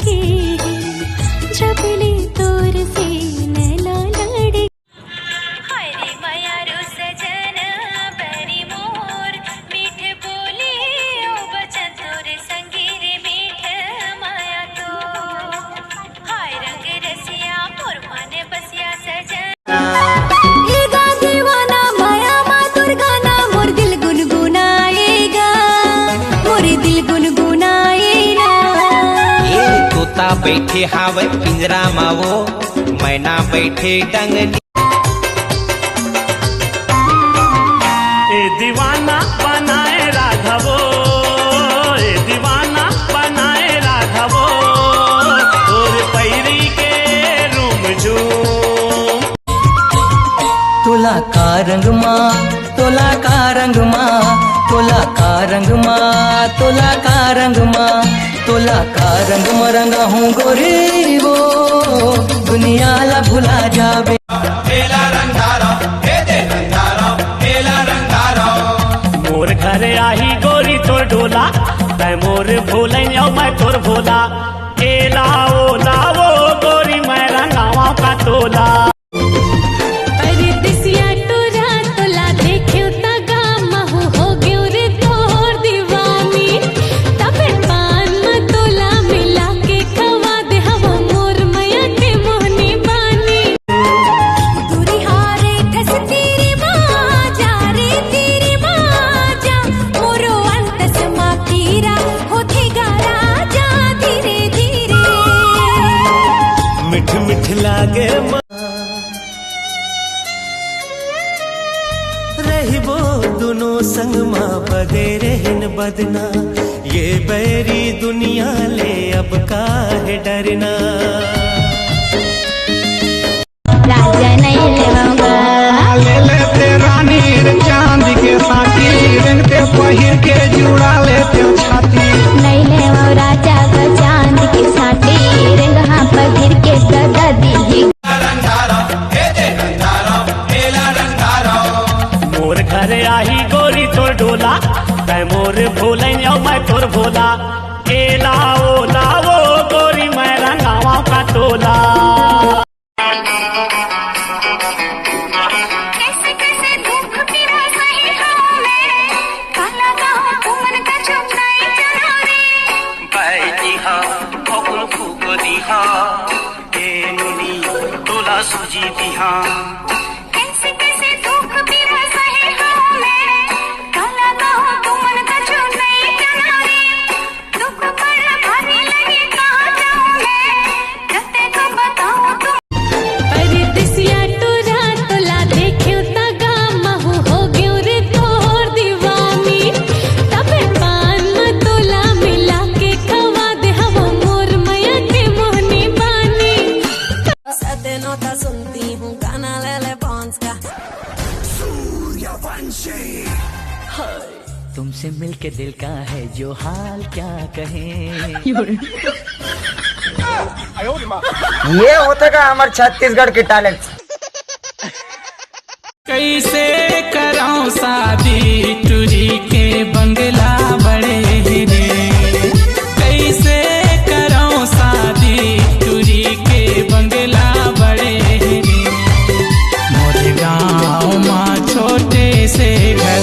सके जब ले तोर से नैना लड़े। हाय रे माया रो सजन बरी मोर मीठ बोली ओ बचन तोर संगी रे मीठ माया तो। हाय रंग रसिया मोर मन बसिया सजन दीवाना माया मा दुर्गाना मोर दिल गुनगुनाएगा मोरे दिल गुनगुनाएगा। ये तोता बैठे हावे पिंजरा मावो मैना बैठे डंगनी। ए दीवाना बनाए राघवो ए दीवाना बनाए राघवो और पैरी के रूम झूम। तोला का रंग माँ तोला का रंग माँ तोला का रंग माँ तोला का रंग माँ तोला का रंग में रंगा हूँ गोरी वो दुनिया ला भुला जावे। मोर घर आही गोरी तोर डोला तै मोर भूल मैं तोर भोला। ए लाओ लाओ गोरी मैं रंगावा का तोला। परदेसिया टोरा तोला देख्यो त गामहु हो ग्यो रे तोर दीवानी। तबे पान में तोला मिला के खवा दे हवा मोर मैया के मोहनी बानी। दूरी हारे ठस तेरी माँ जा रे तेरी माँ जा मोरो अंत समा पीरा होथे गारा जा धीरे धीरे। मिठ मिठ लागे रहिबो दोनों संग माँ बदे रहन बदना। ये बैरी दुनिया ले अब काहे डरना। राजा नहीं लेवाऊंगा ले लेते रानी चांद के साथी रंगते पहिर के जुड़ा लेते छाती। नहीं लेवाऊं राजा का चांद के साथी रंग हाँ पगिर के सदा दीजिए। मोर घर आही गोरी तोर डोला तै मोर भूल मैं तोर भोला। ए लाओ लाओ गोरी मैं रंगावा का तोला। कैसे कैसे दुख पीड़ा सही हूँ मैं काला गाँव घूमन का चुनाई चलो रे। बैठी हा फकुल फूक दिहा ए मुनी तोला सूजी दिहा। कैसे कैसे दुख पीड़ा सही हूँ मैं काला गाँव घूमन का चुनाई चलो रे। दुख बड़ा भारी लगे कहाँ जाऊँ मैं कहते तो बताओ तुम। परदेसिया टोरा तोला देख्यो त गामहु हो ग्यो रे तोर दीवानी। तबे पान में तोला मिला के खवा दे हवा मोर मैया के मोहनी बानी। सदे नोता सुनती हूँ गाना ले ले पॉन्स का। तुमसे मिलके दिल का है जो हाल क्या कहें। ये होता का हमारे छत्तीसगढ़ के टैलेंट। कैसे कराऊं शादी टूरी के बंगला बड़े रे। कैसे कराऊं शादी टूरी के बंगला बड़े रे। मोरे गाँव माँ छोटे से घर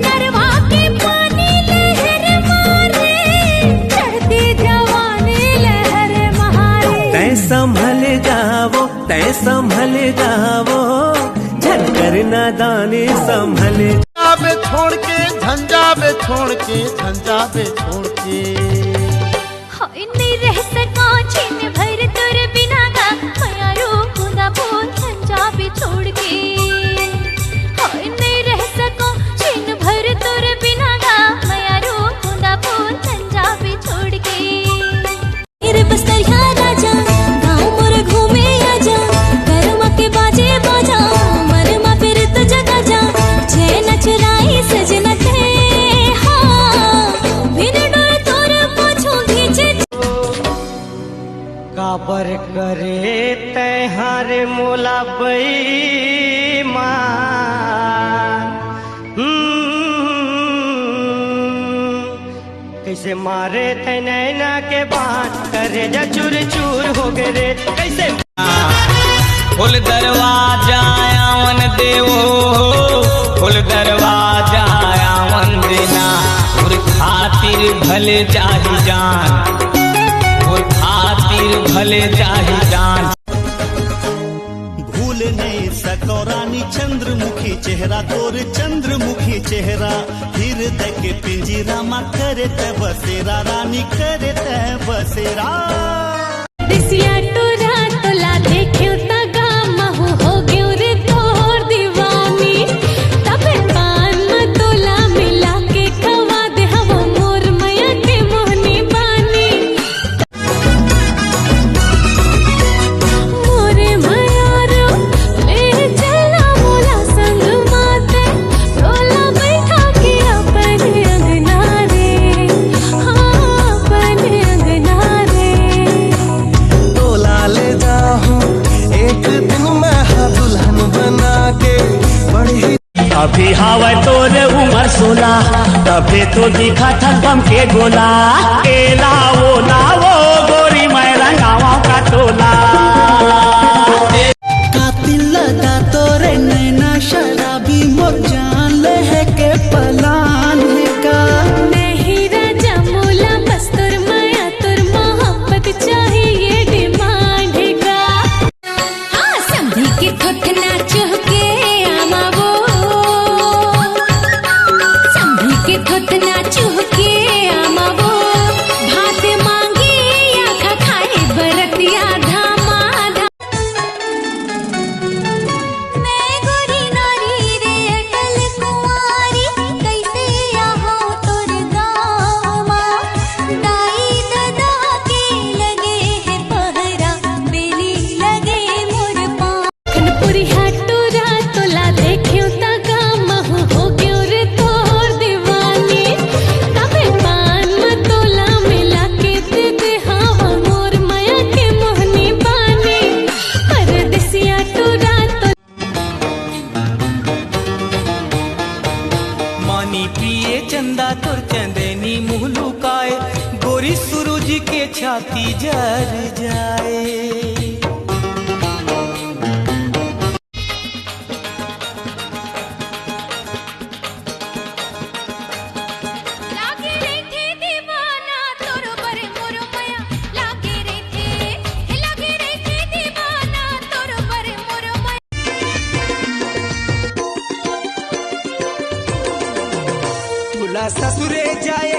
नरवा के पानी लहर मारे चढ़ती जवानी लहर महारे। तै संभल गावो झनकर नादानी संभल। झंझाबे छोड़ के झंझाबे छोड़ के झंझाबे छोड़ के। हाय नहीं रह सका छिन भर तुर बिना गा माया रूपूंगा बोल पंजाबी छोड़ के। हाय नहीं रह सका छिन भर तुर बिना गा माया रूपूंगा बोल पंजाबी छोड़ के। मेरे बस्तरिया राजा गाँव मोर घूमे आजा गरमा के बाजे बाजा मरमा फिर तो जगा जा जे नचराई सजना थे। हाँ बिन डोर तोर पाछू घींचे का जैसे मारे थे नैना के बात करे जा चूर चूर हो गए रे कैसे फुल दरवाजा आवन देवो फुल दरवाजा आवन देना और खातिर भले जाहि जान और खातिर भले जाहि जान भूल नहीं सको रानी चंद्रमुखी चेहरा तोर चंद्रमुखी चेहरा हृदय के पिंजरा मा करे ते बसेरा रानी करे ते बसेरा दिसिया टोरा तोला देखियो तगा महू हो गयो रे तोर दीवानी तबे पान में तोला मिला के खवा दे हवा मोर मैया के मोहनी बानी मोरे मयारो ले चला मोला संग माते तोला बैठा के अपने अंगना रे हाँ अपने अंगना रे तोला ले जाऊं एक दिन मैं दुल्हन बना के बड़ी अभी हवा तोरे उमर 16 तबे तो दिखा था बम के गोला ए लाओ गोरी मैं रंगावा का टोला कातिल लगा तोरे नैना शराबी मोर जान ले है के पलान है का नहीं राजा मोला बस तुर माया तुर मोहब्बत चाहिए डिमांड का हाँ संभी के थोथना चुहके आमा वो संभी के थोथना चुहके आमा वो भात मांगे या खा खाए बरतिया धामा मैं गोरी नारी रे अटल कुंवारी कैसे आहो तोर गाँव माँ दाई ददा के लगे है पहरा बेली लगे मोर पाँव खनपुरी हटूरा तोला देखियो तगा महू हो गयो रे तोर दीवानी तबे पान में तोला मिला के दे दे हवा मोर माया के मोहनी बानी परदेसिया टूरा तो मानी पिए चंदा तोर चंदनी मुँह लुकाए गोरी सूरज के छाती जर जाए लागे रे थे दीवाना तोर बरे मोर माया लागे रे थे दीवाना तोर बरे मोर माया तुला ससुरे जाए